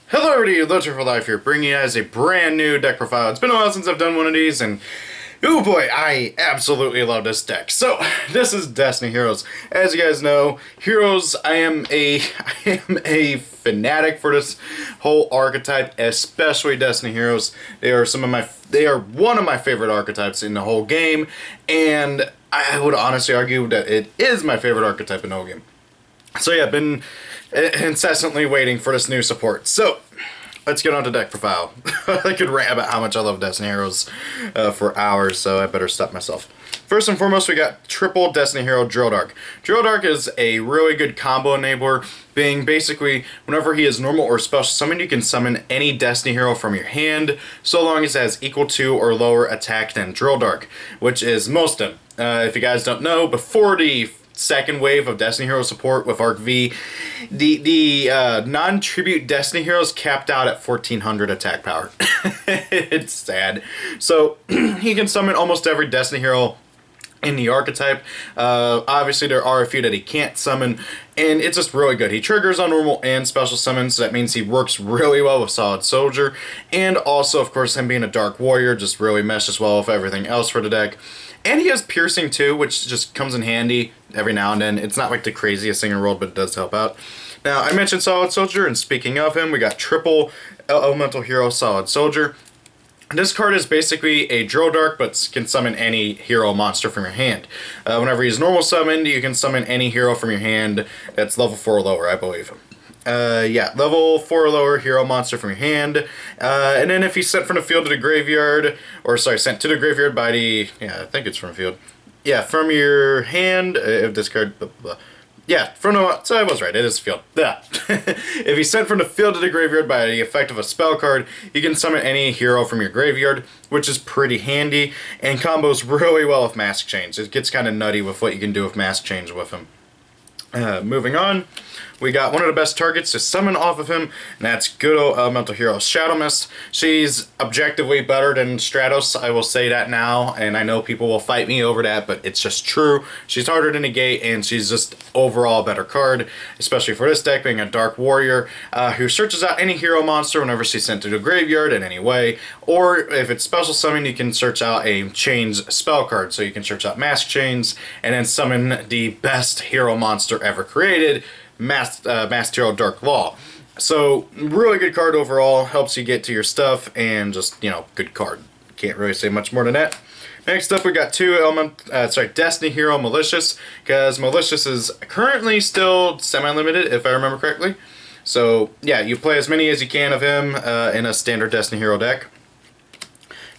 Hello everybody, Loacher for Life here, bringing you guys a brand new deck profile. It's been a while since I've done one of these, and oh boy, I absolutely love this deck. So, this is Destiny Heroes. As you guys know, Heroes, I am a fanatic for this whole archetype, especially Destiny Heroes. They are one of my favorite archetypes in the whole game, and I would honestly argue that it is my favorite archetype in the whole game. So yeah, I've been incessantly waiting for this new support. So, let's get on to deck profile. I could rant about how much I love Destiny Heroes for hours, so I better stop myself. First and foremost, we got triple Destiny Hero Drill Dark. Drill Dark is a really good combo enabler, being basically, whenever he is normal or special summon, you can summon any Destiny Hero from your hand, so long as it has equal to or lower attack than Drill Dark, which is most of them. If you guys don't know, before the second wave of Destiny Hero support with Arc V, the non-tribute Destiny Heroes capped out at 1400 attack power. It's sad. So he can summon almost every Destiny Hero in the archetype. Obviously there are a few that he can't summon, and it's just really good. He triggers on normal and special summons, so that means he works really well with Solid Soldier, and also of course him being a Dark Warrior just really meshes well with everything else for the deck. And he has Piercing too, which just comes in handy every now and then. It's not like the craziest thing in the world, but it does help out. Now, I mentioned Solid Soldier, and speaking of him, we got triple Elemental Hero Solid Soldier. This card is basically a Drill Dark, but can summon any hero monster from your hand. Whenever he's normal summoned, you can summon any hero from your hand that's level 4 or lower, I believe. Yeah, level 4 or lower hero monster from your hand. And then if he's sent from the field to the graveyard, or sorry, sent to the graveyard by the, yeah, I think it's from field. Yeah, from your hand, if discard, blah, blah, blah. Yeah, from the, so I was right, it is field. Yeah. If he's sent from the field to the graveyard by the effect of a spell card, you can summon any hero from your graveyard, which is pretty handy, and combos really well with Mask Change. It gets kind of nutty with what you can do with Mask Change with him. Moving on, we got one of the best targets to summon off of him, and that's good old Elemental Hero Shadow Mist. She's objectively better than Stratos, I will say that now, and I know people will fight me over that, but it's just true. She's harder to negate, and she's just overall a better card, especially for this deck, being a Dark Warrior, who searches out any hero monster whenever she's sent to the graveyard in any way, or if it's special summon, you can search out a Chains spell card, so you can search out Mask Chains, and then summon the best hero monster ever created, Masked Hero Dark Law. So, really good card overall, helps you get to your stuff, and just, you know, good card. Can't really say much more than that. Next up, we got two Destiny Hero Malicious, because Malicious is currently still semi-limited, if I remember correctly. So, yeah, you play as many as you can of him in a standard Destiny Hero deck.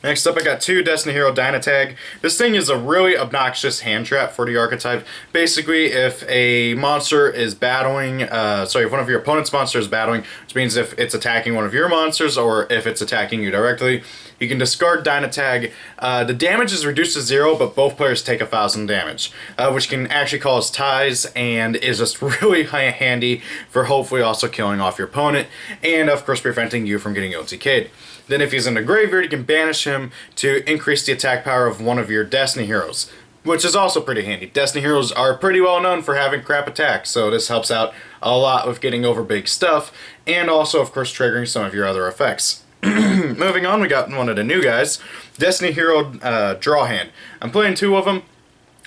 Next up, I got two Destiny Hero Dynatag. This thing is a really obnoxious hand trap for the archetype. Basically, if a monster is battling, if one of your opponent's monsters is battling, which means if it's attacking one of your monsters or if it's attacking you directly, you can discard Dynatag. The damage is reduced to 0, but both players take 1,000 damage, which can actually cause ties and is just really handy for hopefully also killing off your opponent and, of course, preventing you from getting OTK'd. Then if he's in the graveyard, you can banish him to increase the attack power of one of your Destiny Heroes, which is also pretty handy. Destiny Heroes are pretty well known for having crap attacks, so this helps out a lot with getting over big stuff, and also, of course, triggering some of your other effects. Moving on, we got one of the new guys, Destiny Hero Draw Hand. I'm playing two of them.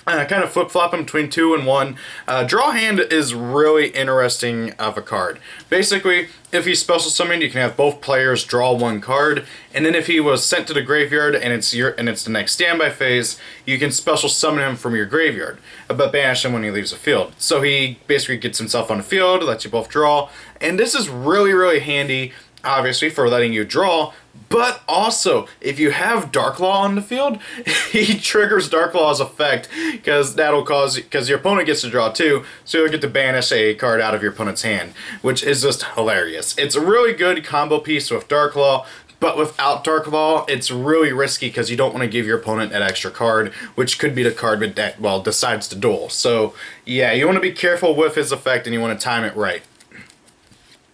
Kind of flip-flop them between 2 and 1. Draw Hand is really interesting of a card. Basically, if he's special summoned, you can have both players draw one card, and then if he was sent to the graveyard and it's the next standby phase, you can special summon him from your graveyard, but banish him when he leaves the field. So he basically gets himself on the field, lets you both draw, and this is really, really handy, obviously, for letting you draw, but also, if you have Dark Law on the field, he triggers Dark Law's effect, because your opponent gets to draw too, so you'll get to banish a card out of your opponent's hand, which is just hilarious. It's a really good combo piece with Dark Law, but without Dark Law, it's really risky because you don't want to give your opponent that extra card, which could be the card that, well, decides to duel. So, yeah, you want to be careful with his effect and you want to time it right.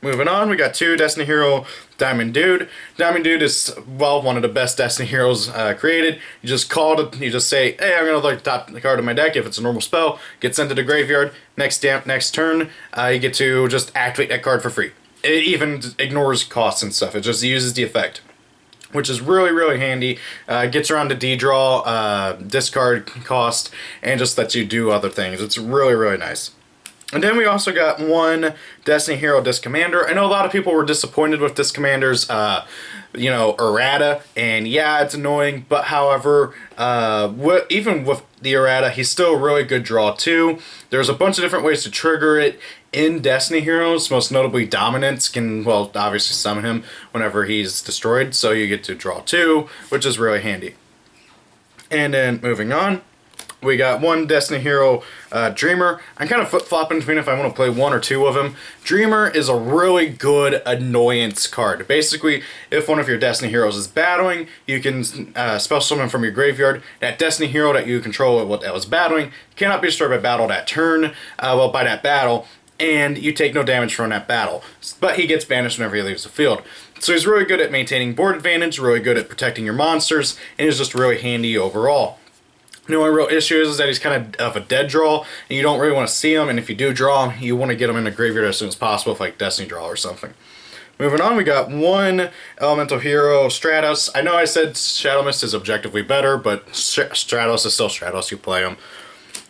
Moving on, we got two Destiny Hero Diamond Dude. Diamond Dude is, well, one of the best Destiny Heroes created. You just call it, you just say, hey, I'm going to look at the top card of my deck. If it's a normal spell, get sent to the graveyard. Next turn, you get to just activate that card for free. it even ignores costs and stuff. It just uses the effect, which is really, really handy. Gets around to D-draw, discard cost, and just lets you do other things. It's really, really nice. And then we also got one Destiny Hero Disc Commander. I know a lot of people were disappointed with Disc Commanders, you know, errata, and yeah, it's annoying, but however, even with the errata, he's still a really good draw too. There's a bunch of different ways to trigger it in Destiny Heroes, most notably Dominance can, well, obviously summon him whenever he's destroyed, so you get to draw 2, which is really handy. And then moving on, we got one Destiny Hero Dreamer. I'm kind of flip-flopping between if I want to play 1 or 2 of them. Dreamer is a really good annoyance card. Basically, if one of your Destiny Heroes is battling, you can special summon from your graveyard. That Destiny Hero that you control that was battling cannot be destroyed by battle that turn, by that battle, and you take no damage from that battle. But he gets banished whenever he leaves the field. So he's really good at maintaining board advantage, really good at protecting your monsters, and he's just really handy overall. The only real issue is that he's kind of a dead draw, and you don't really want to see him, and if you do draw him, you want to get him in the graveyard as soon as possible, if like Destiny Draw or something. Moving on, we got one Elemental Hero, Stratos. I know I said Shadow Mist is objectively better, but Stratos is still Stratos, you play him.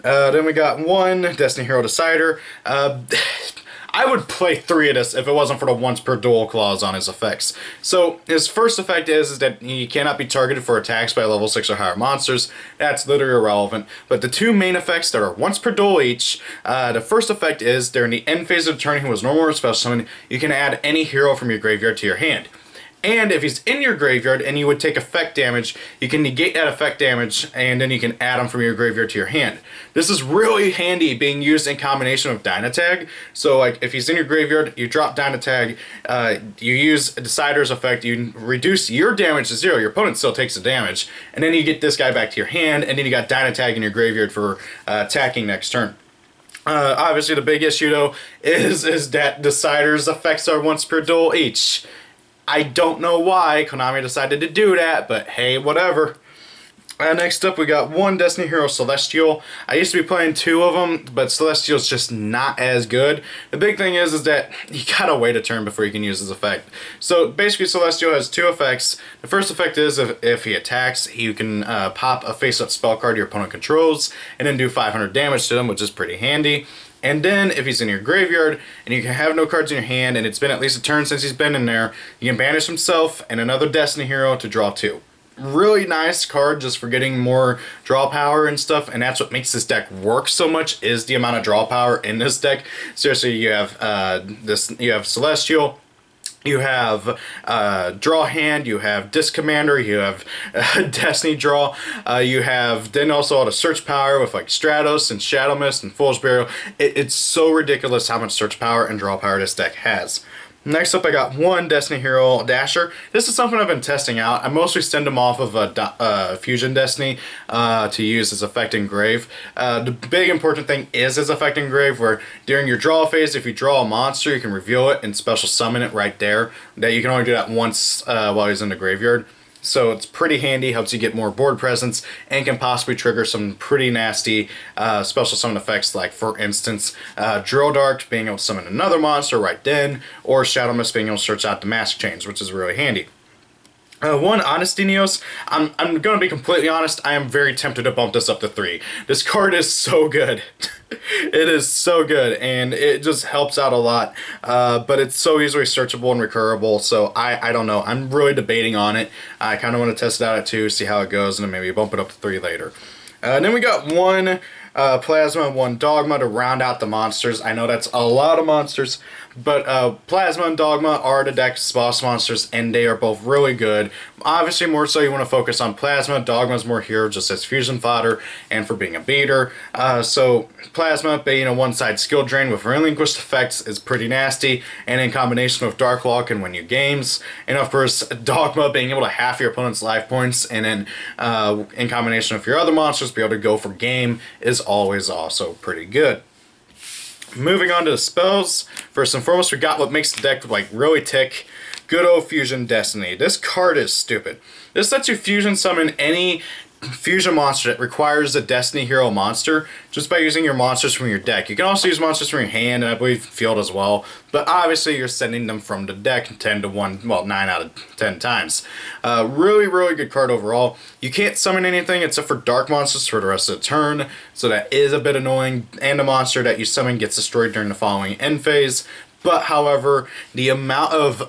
Then we got one Destiny Hero Decider. I would play 3 of this if it wasn't for the once per duel clause on his effects. So his first effect is that he cannot be targeted for attacks by level 6 or higher monsters. That's literally irrelevant. But the 2 main effects that are once per duel each, the first effect is during the end phase of the turn he was normal or special summon, you can add any hero from your graveyard to your hand. And if he's in your graveyard and you would take effect damage, you can negate that effect damage and then you can add him from your graveyard to your hand. This is really handy being used in combination with Dynatag. So like if he's in your graveyard, you drop Dynatag, you use a Decider's effect, you reduce your damage to 0, your opponent still takes the damage, and then you get this guy back to your hand, and then you got Dynatag in your graveyard for attacking next turn. Obviously the big issue though is that Decider's effects are once per duel each. I don't know why Konami decided to do that, but hey, whatever. Next up, we got one Destiny Hero Celestial. I used to be playing 2 of them, but Celestial's just not as good. The big thing is that you gotta wait a turn before you can use his effect. So basically, Celestial has 2 effects. The first effect is if he attacks, you can pop a face-up spell card your opponent controls, and then do 500 damage to them, which is pretty handy. And then, if he's in your graveyard, and you can have no cards in your hand, and it's been at least a turn since he's been in there, you can banish himself and another Destiny Hero to draw 2. Really nice card just for getting more draw power and stuff, and that's what makes this deck work so much, is the amount of draw power in this deck. Seriously, you have you have Celestial, you have Draw Hand, you have Disc Commander, you have Destiny Draw, you have then also all the search power with like Stratos and Shadow Mist and Fool's Burial. It's so ridiculous how much search power and draw power this deck has. Next up, I got one Destiny Hero Dasher. This is something I've been testing out. I mostly send him off of Fusion Destiny to use as Effect Engrave. The big important thing is his Effect Engrave, where during your draw phase, if you draw a monster, you can reveal it and special summon it right there. That you can only do that once while he's in the graveyard. So it's pretty handy, helps you get more board presence, and can possibly trigger some pretty nasty special summon effects, like, for instance, Drill Dart being able to summon another monster right then, or Shadow Mist being able to search out the Mask Chains, which is really handy. One Honesty Neos. I'm going to be completely honest, I am very tempted to bump this up to 3. This card is so good. It is so good, and it just helps out a lot, but it's so easily searchable and recurable, so I don't know. I'm really debating on it. I kind of want to test it out at 2, see how it goes, and then maybe bump it up to 3 later. Then we got one Plasma, one Dogma to round out the monsters. I know that's a lot of monsters, but Plasma and Dogma are the deck's boss monsters, and they are both really good. Obviously, more so you want to focus on Plasma. Dogma's more here just as fusion fodder and for being a beater. So Plasma being a one-side skill drain with relinquished effects is pretty nasty, and in combination with Dark Law can win you games. And of course, Dogma being able to half your opponent's life points, and then in combination with your other monsters be able to go for game is always also pretty good. Moving on to the spells, first and foremost, we got what makes the deck like really tick. Good old Fusion Destiny. This card is stupid. This lets you fusion summon any fusion monster that requires a Destiny Hero monster just by using your monsters from your deck. You can also use monsters from your hand, and I believe field as well, but obviously you're sending them from the deck 10 to 1, well, 9 out of 10 times. Really, really good card overall. You can't summon anything except for dark monsters for the rest of the turn, so that is a bit annoying, and a monster that you summon gets destroyed during the following end phase. But however, the amount of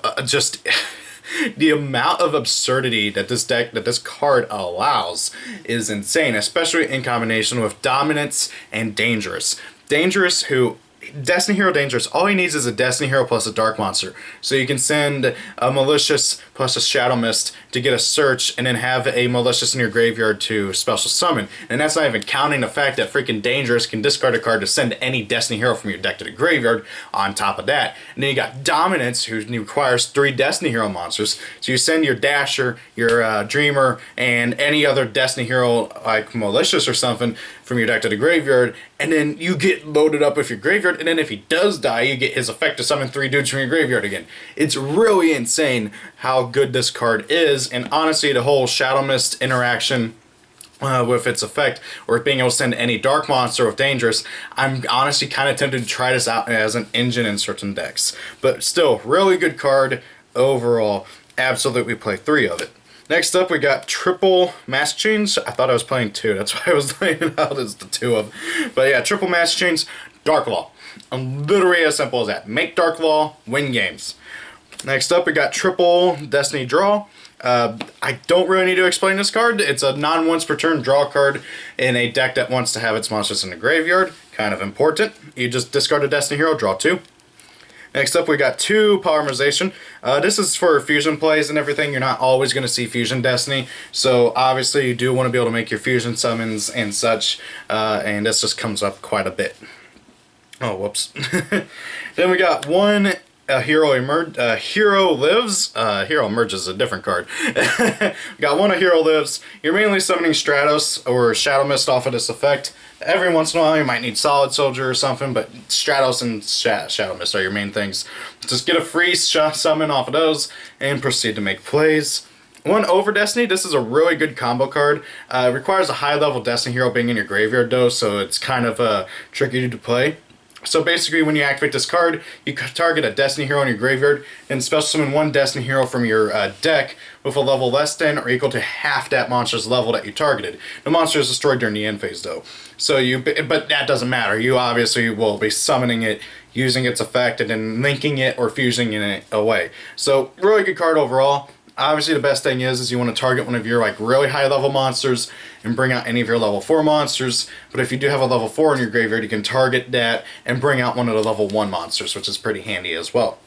the amount of absurdity that this card allows is insane, especially in combination with Dominance and Dangerous. Dangerous, who Destiny Hero Dangerous, all he needs is a Destiny Hero plus a Dark Monster. So you can send a Malicious plus a Shadow Mist to get a search, and then have a Malicious in your graveyard to special summon. And that's not even counting the fact that freaking Dangerous can discard a card to send any Destiny Hero from your deck to the graveyard on top of that. And then you got Dominance, who requires 3 Destiny Hero monsters. So you send your Dasher, your Dreamer, and any other Destiny Hero like Malicious or something from your deck to the graveyard, and then you get loaded up with your graveyard, and then if he does die, you get his effect to summon 3 dudes from your graveyard again. It's really insane how good this card is, and honestly, the whole Shadow Mist interaction with its effect, or being able to send any dark monster with Dangerous, I'm honestly kind of tempted to try this out as an engine in certain decks. But still, really good card overall. Absolutely play 3 of it. Next up, we got triple Mask Chains. I thought I was playing 2. That's why I was laying it out as the 2 of. But yeah, triple Mask Chains, Dark Law. Literally as simple as that. Make Dark Law, win games. Next up, we got triple Destiny Draw. I don't really need to explain this card. It's a non-once per turn draw card in a deck that wants to have its monsters in the graveyard. Kind of important. You just discard a Destiny Hero, draw 2. Next up, we got 2 Polymerization. This is for fusion plays and everything. You're not always going to see Fusion Destiny, so obviously you do want to be able to make your fusion summons and such, and this just comes up quite a bit. Oh, whoops. Then we got 1 Hero Lives. Hero Emerges is a different card. We got 1 Hero Lives. You're mainly summoning Stratos or Shadow Mist off of this effect. Every once in a while you might need Solid Soldier or something, but Stratos and Shadow Mist are your main things. Just get a free summon off of those and proceed to make plays. 1 Over Destiny. This is a really good combo card. It requires a high level Destiny Hero being in your graveyard though, so it's kind of tricky to play. So basically, when you activate this card, you target a Destiny Hero in your graveyard and special summon 1 Destiny Hero from your deck with a level less than or equal to half that monster's level that you targeted. The monster is destroyed during the end phase though. So but that doesn't matter. You obviously will be summoning it, using its effect, and then linking it or fusing it away. So really good card overall. Obviously, the best thing is you want to target one of your like really high level monsters and bring out any of your level 4 monsters. But if you do have a level 4 in your graveyard, you can target that and bring out one of the level 1 monsters, which is pretty handy as well.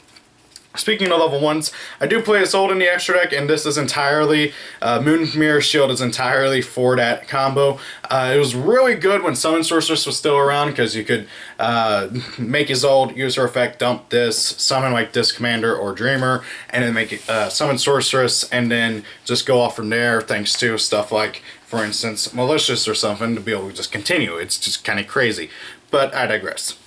Speaking of level 1s, I do play Assault in the extra deck, and this is entirely, Moon Mirror Shield is entirely for that combo. It was really good when Summon Sorceress was still around, because you could make Isolde, use her effect, dump this, summon like this Commander or Dreamer, and then make it Summon Sorceress, and then just go off from there, thanks to stuff like, for instance, Malicious or something, to be able to just continue. It's just kind of crazy. But I digress.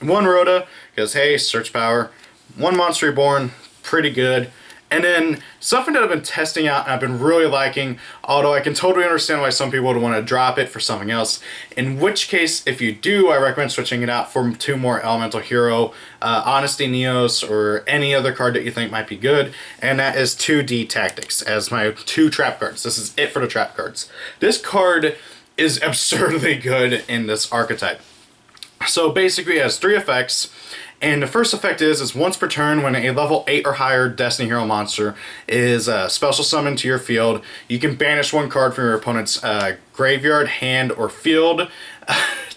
1 Rhoda, because hey, search power. 1 Monster Reborn, pretty good. And then something that I've been testing out and I've been really liking, although I can totally understand why some people would want to drop it for something else. In which case, if you do, I recommend switching it out for 2 more Elemental Hero, Honesty Neos, or any other card that you think might be good. And that is 2D Tactics as my 2 trap cards. This is it for the trap cards. This card is absurdly good in this archetype. So basically it has 3 effects. And the first effect is once per turn when a level 8 or higher Destiny Hero monster is special summoned to your field, you can banish 1 card from your opponent's graveyard, hand, or field.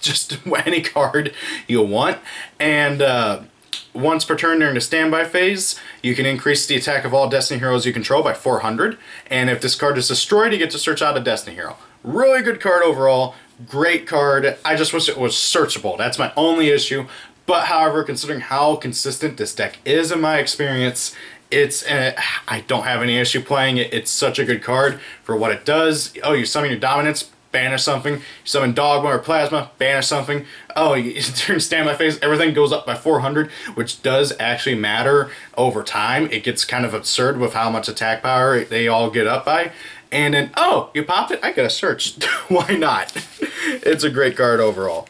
Just any card you want. And once per turn during the standby phase, you can increase the attack of all Destiny Heroes you control by 400. And if this card is destroyed, you get to search out a Destiny Hero. Really good card overall. Great card. I just wish it was searchable. That's my only issue. But however, considering how consistent this deck is in my experience, I don't have any issue playing it. It's such a good card for what it does. Oh, you summon your Dominance, banish something. You summon Dogma or Plasma, banish something. Oh, during standby phase, everything goes up by 400, which does actually matter over time. It gets kind of absurd with how much attack power they all get up by. And then, oh, you popped it? I gotta search. Why not? It's a great card overall.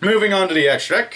Moving on to the extra deck.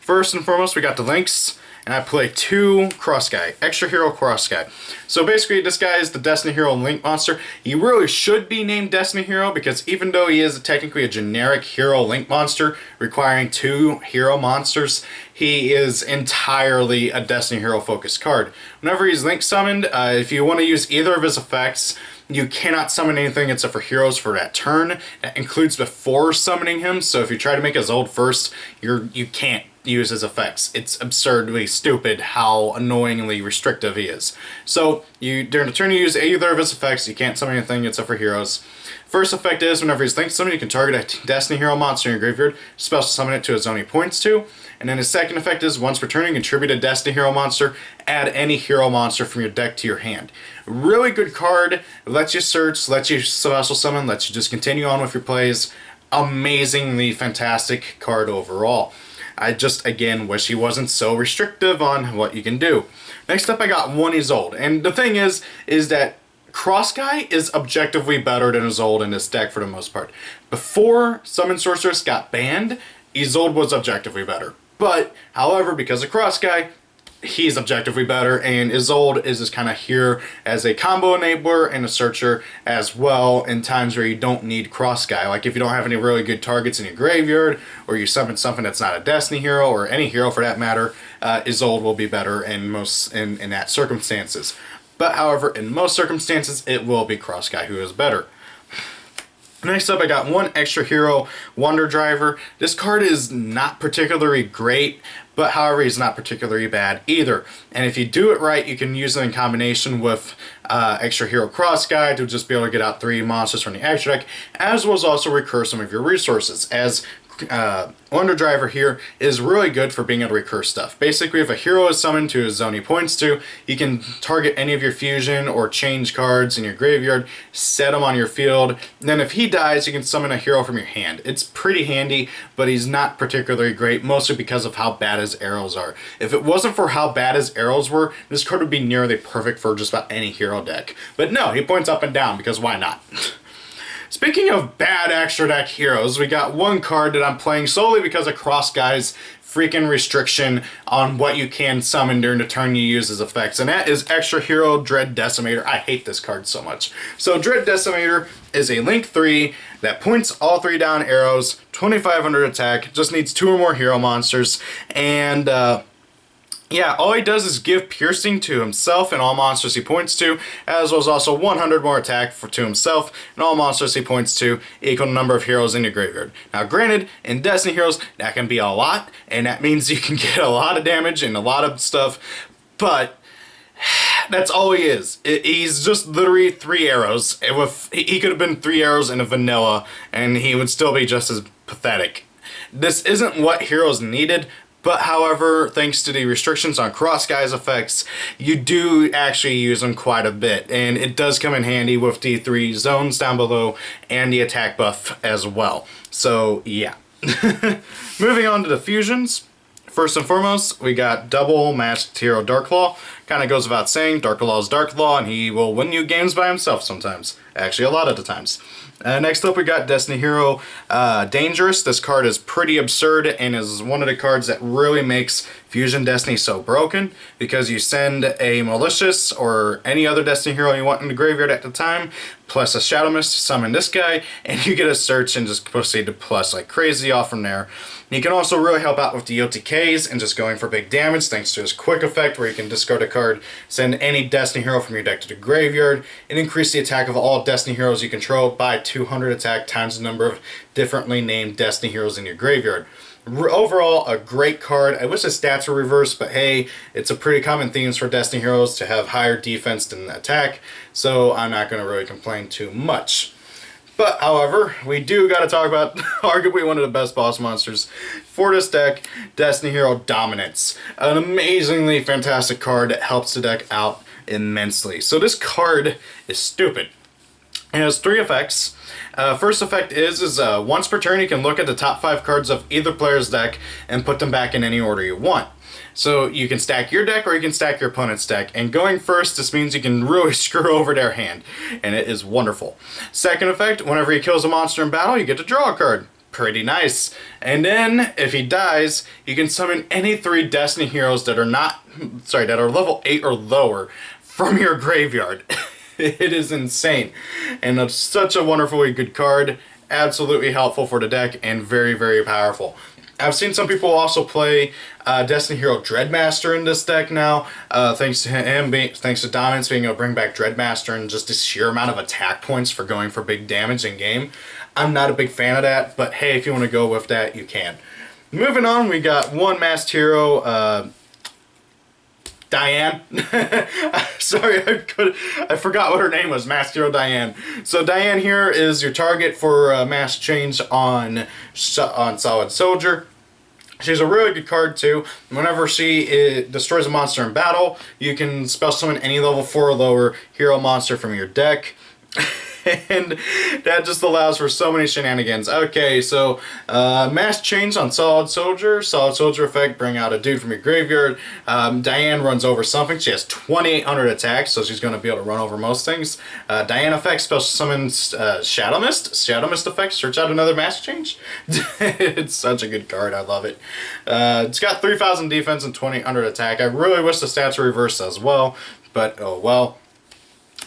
First and foremost, we got the links. And I play 2 Cross Guy, Extra Hero Cross Guy. So basically, this guy is the Destiny Hero Link monster. He really should be named Destiny Hero because even though he is technically a generic hero Link monster requiring 2 hero monsters, he is entirely a Destiny Hero focused card. Whenever he's Link summoned, if you want to use either of his effects, you cannot summon anything except for heroes for that turn. That includes before summoning him, so if you try to make his ult first, you can't use his effects. It's absurdly stupid how annoyingly restrictive he is. So during the turn you use either of his effects, you can't summon anything except for heroes. First effect is whenever he's linked to somebody, you can target a Destiny Hero monster in your graveyard, special summon it to a zone he points to. And then his second effect is once returning, contribute a Destiny Hero monster, add any hero monster from your deck to your hand. Really good card, lets you search, lets you special summon, lets you just continue on with your plays. Amazingly fantastic card overall. I just, again, wish he wasn't so restrictive on what you can do. Next up, I got 1 Isolde. And the thing is that Cross Guy is objectively better than Isolde in this deck for the most part. Before Summon Sorceress got banned, Isolde was objectively better. But, however, because of Cross Guy, he's objectively better, and Isolde is just kind of here as a combo enabler and a searcher as well in times where you don't need Cross Guy. Like if you don't have any really good targets in your graveyard, or you summon something that's not a Destiny hero, or any hero for that matter, Isolde will be better in that circumstances. But however, in most circumstances, it will be Cross Guy who is better. Next up, I got 1 Extra Hero Wonder Driver. This card is not particularly great, but however, he's not particularly bad either. And if you do it right, you can use it in combination with Extra Hero Cross Guy to just be able to get out 3 monsters from the extra deck, as well as also recur some of your resources, as Wonder Driver here is really good for being able to recur stuff. Basically, if a hero is summoned to a zone he points to, you can target any of your fusion or change cards in your graveyard, set them on your field, and then if he dies, you can summon a hero from your hand. It's pretty handy, but he's not particularly great, mostly because of how bad his arrows are. If it wasn't for how bad his arrows were, this card would be nearly perfect for just about any hero deck. But no, he points up and down, because why not? Speaking of bad extra deck heroes, we got 1 card that I'm playing solely because of Cross Guy's freaking restriction on what you can summon during the turn you use his effects, and that is Extra Hero Dread Decimator. I hate this card so much. So Dread Decimator is a Link 3 that points all 3 down arrows, 2500 attack, just needs 2 or more hero monsters, and yeah, all he does is give piercing to himself and all monsters he points to, as well as also 100 more attack to himself and all monsters he points to, equal to number of heroes in your graveyard. Now granted, in Destiny Heroes, that can be a lot, and that means you can get a lot of damage and a lot of stuff, but that's all he is. He's just literally 3 arrows. He could have been 3 arrows in a vanilla, and he would still be just as pathetic. This isn't what heroes needed, but however, thanks to the restrictions on Cross Guy's effects, you do actually use them quite a bit. And it does come in handy with the 3 zones down below and the attack buff as well. So yeah. Moving on to the fusions. First and foremost, we got double Masked Hero Darklaw. Kind of goes without saying, Darklaw is Darklaw, and he will win you games by himself sometimes. Actually, a lot of the times. Next up, we got Destiny Hero Dangerous. This card is pretty absurd and is one of the cards that really makes Fusion Destiny so broken, because you send a Malicious or any other Destiny Hero you want in the graveyard at the time, plus a Shadow Mist to summon this guy, and you get a search and just proceed to plus like crazy off from there. You can also really help out with the OTKs and just going for big damage thanks to his quick effect where you can discard a card, send any Destiny Hero from your deck to the graveyard, and increase the attack of all Destiny Heroes you control by 200 attack times the number of differently named Destiny Heroes in your graveyard. Overall, a great card. I wish the stats were reversed, but hey, it's a pretty common theme for Destiny Heroes to have higher defense than attack, so I'm not going to really complain too much. But, however, we do got to talk about arguably one of the best boss monsters for this deck, Destiny Hero Dominance. An amazingly fantastic card that helps the deck out immensely. So this card is stupid. It has 3 effects. First effect is once per turn you can look at the top 5 cards of either player's deck and put them back in any order you want. So you can stack your deck or you can stack your opponent's deck. And going first, this means you can really screw over their hand. And it is wonderful. Second effect, whenever he kills a monster in battle, you get to draw a card. Pretty nice. And then, if he dies, you can summon any 3 Destiny heroes that are that are level 8 or lower from your graveyard. It is insane. And it's such a wonderfully good card. Absolutely helpful for the deck and very, very powerful. I've seen some people also play Destiny Hero Dreadmaster in this deck now, thanks to Dominance being able to bring back Dreadmaster and just the sheer amount of attack points for going for big damage in game. I'm not a big fan of that, but hey, if you want to go with that, you can. Moving on, we got one masked hero, Diane. Sorry, I forgot what her name was. Masked Hero Diane. So Diane here is your target for mass change on Solid Soldier. She's a really good card too. Whenever she destroys a monster in battle, you can spell summon any level 4 or lower hero monster from your deck. And that just allows for so many shenanigans. Okay, so mass change on Solid Soldier. Solid Soldier effect, bring out a dude from your graveyard. Diane runs over something. She has 2,800 attacks, so she's going to be able to run over most things. Diane effect, special summons Shadow Mist. Shadow Mist effect, search out another mass change. It's such a good card. I love it. It's got 3,000 defense and 2,800 attack. I really wish the stats were reversed as well, but oh well.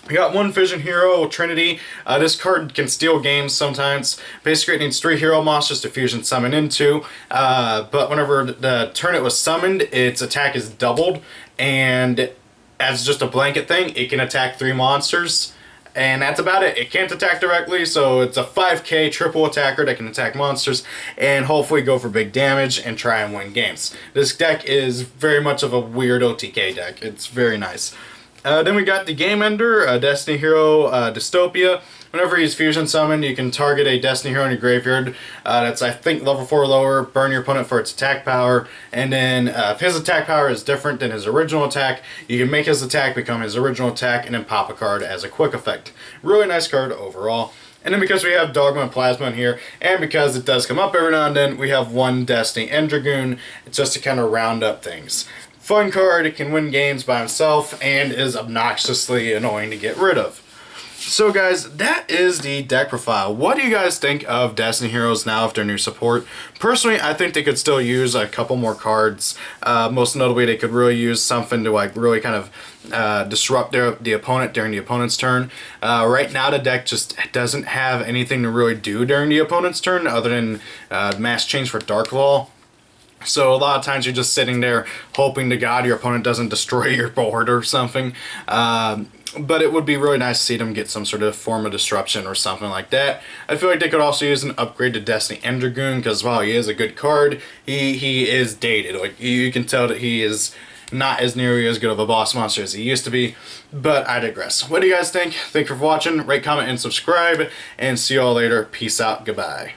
We got one Vision Hero, Trinity. This card can steal games sometimes. Basically, it needs 3 hero monsters to fusion summon into. But whenever the turn it was summoned, its attack is doubled. And as just a blanket thing, it can attack 3 monsters. And that's about it. It can't attack directly, so it's a 5k triple attacker that can attack monsters and hopefully go for big damage and try and win games. This deck is very much of a weird OTK deck. It's very nice. Then we got the Game Ender, Destiny Hero Dystopia. Whenever he's fusion summoned, you can target a Destiny Hero in your graveyard. That's, I think, level 4 or lower. Burn your opponent for its attack power. And then if his attack power is different than his original attack, you can make his attack become his original attack and then pop a card as a quick effect. Really nice card overall. And then because we have Dogma and Plasma in here, and because it does come up every now and then, we have one Destiny End Dragoon, just to kind of round up things. Fun card, it can win games by himself, and is obnoxiously annoying to get rid of. So guys, that is the deck profile. What do you guys think of Destiny Heroes now after new support? Personally, I think they could still use a couple more cards. Most notably, they could really use something to like really kind of disrupt the opponent during the opponent's turn. Right now, the deck just doesn't have anything to really do during the opponent's turn other than mass change for Dark Law. So a lot of times you're just sitting there hoping to God your opponent doesn't destroy your board or something. But it would be really nice to see them get some sort of form of disruption or something like that. I feel like they could also use an upgrade to Destiny End Dragoon because while he is a good card, he is dated. Like you can tell that he is not as nearly as good of a boss monster as he used to be. But I digress. What do you guys think? Thank you for watching. Rate, comment, and subscribe. And see you all later. Peace out. Goodbye.